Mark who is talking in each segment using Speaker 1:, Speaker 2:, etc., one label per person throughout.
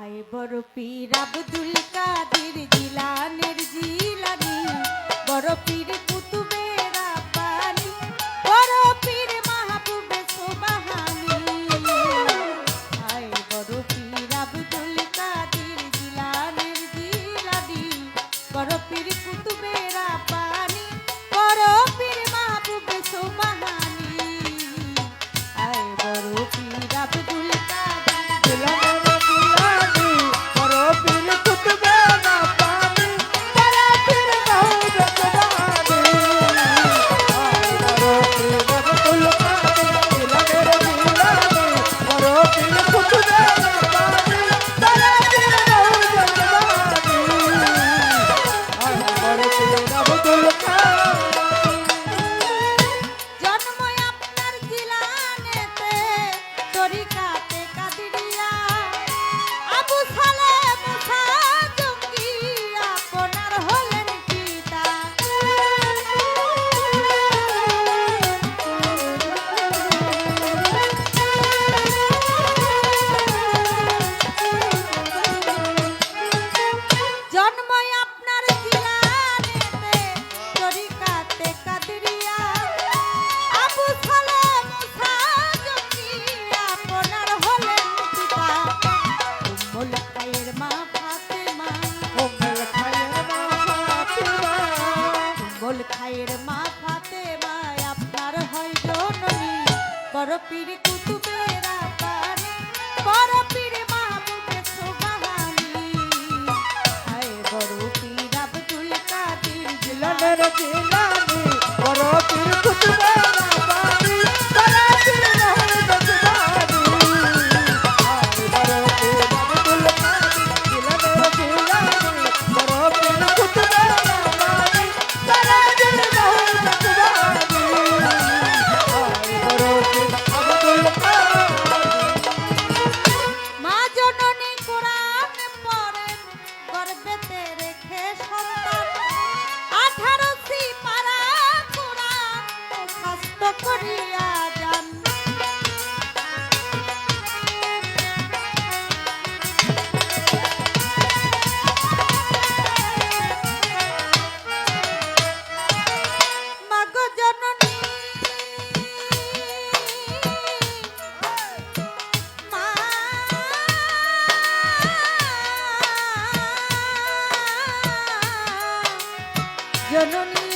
Speaker 1: আয় বড় পীর আব্দুল কাদের জিলানের জিলানি, বড় পীর কুতুবে রাব্বানি, বড় পীর মাহবুবে সুবহানি। আয় বড় পীর আব্দুল কাদের জিলানের জিলানি, বড় পীর কুতুবে রাব্বানি, বড় পীর মাহবুবে সুবহানি। আয় বড় পীর আব্দুল কাদের জিলানের খায়ের মা ফাতেমা আপনার হয় জননী, বড় পীর কুতুবে রাব্বানি, বড় পীর মাহবুবে সুবহানি। আয় বড় পীর আব্দুল কাদের জিলানের জিলানি, বড় পীর কুতুবে রাব্বানি, বড় পীর মাহবুবে সুবহানি। আয় বড় পীর আব্দুল কাদের জিলানের জিলানি, বড় পীর কুতুবে রাব্বানি, মা জননী কোরআন পড়েন গর্ভেতে রেখে সন্তান, 18 সিপারা কোরআন মুখস্থ করিয়া যান। মাগো জননী জননী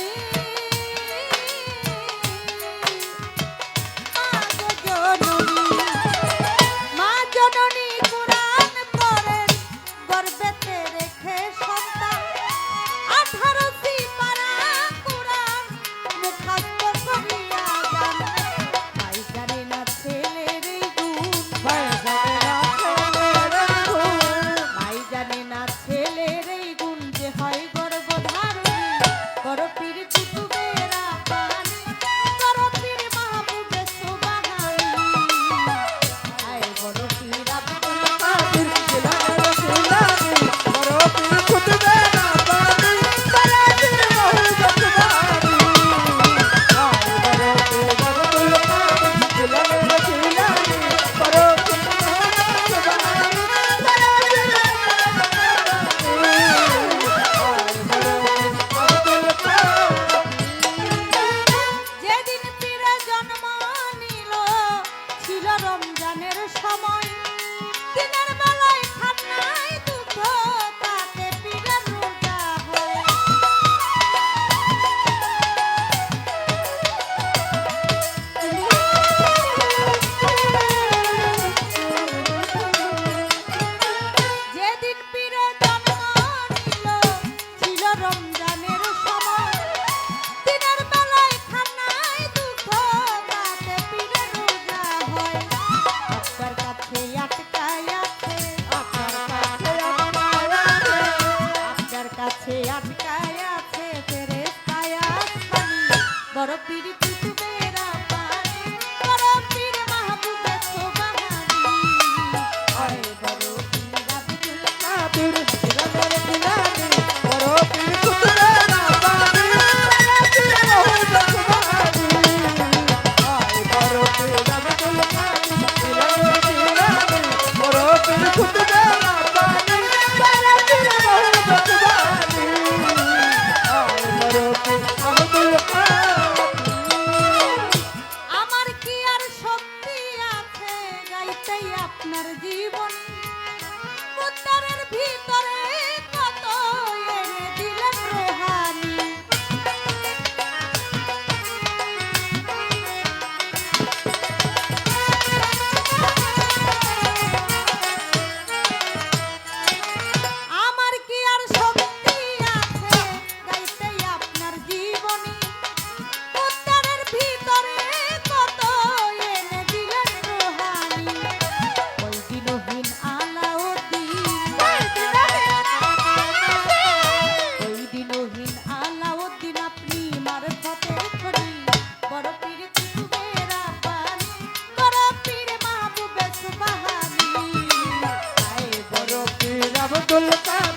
Speaker 1: মা জননী কোরআন পড়েন গর্ভেতে রেখে সন্তান, 18 সিপারা কোরআন মুখস্থ করিয়া যান। ভাই জানে না ছেলের এই গুণ, ভাই জানে না ছেলের এই গুণ যে হয় গর্ভধারণী, বড়
Speaker 2: সুলতান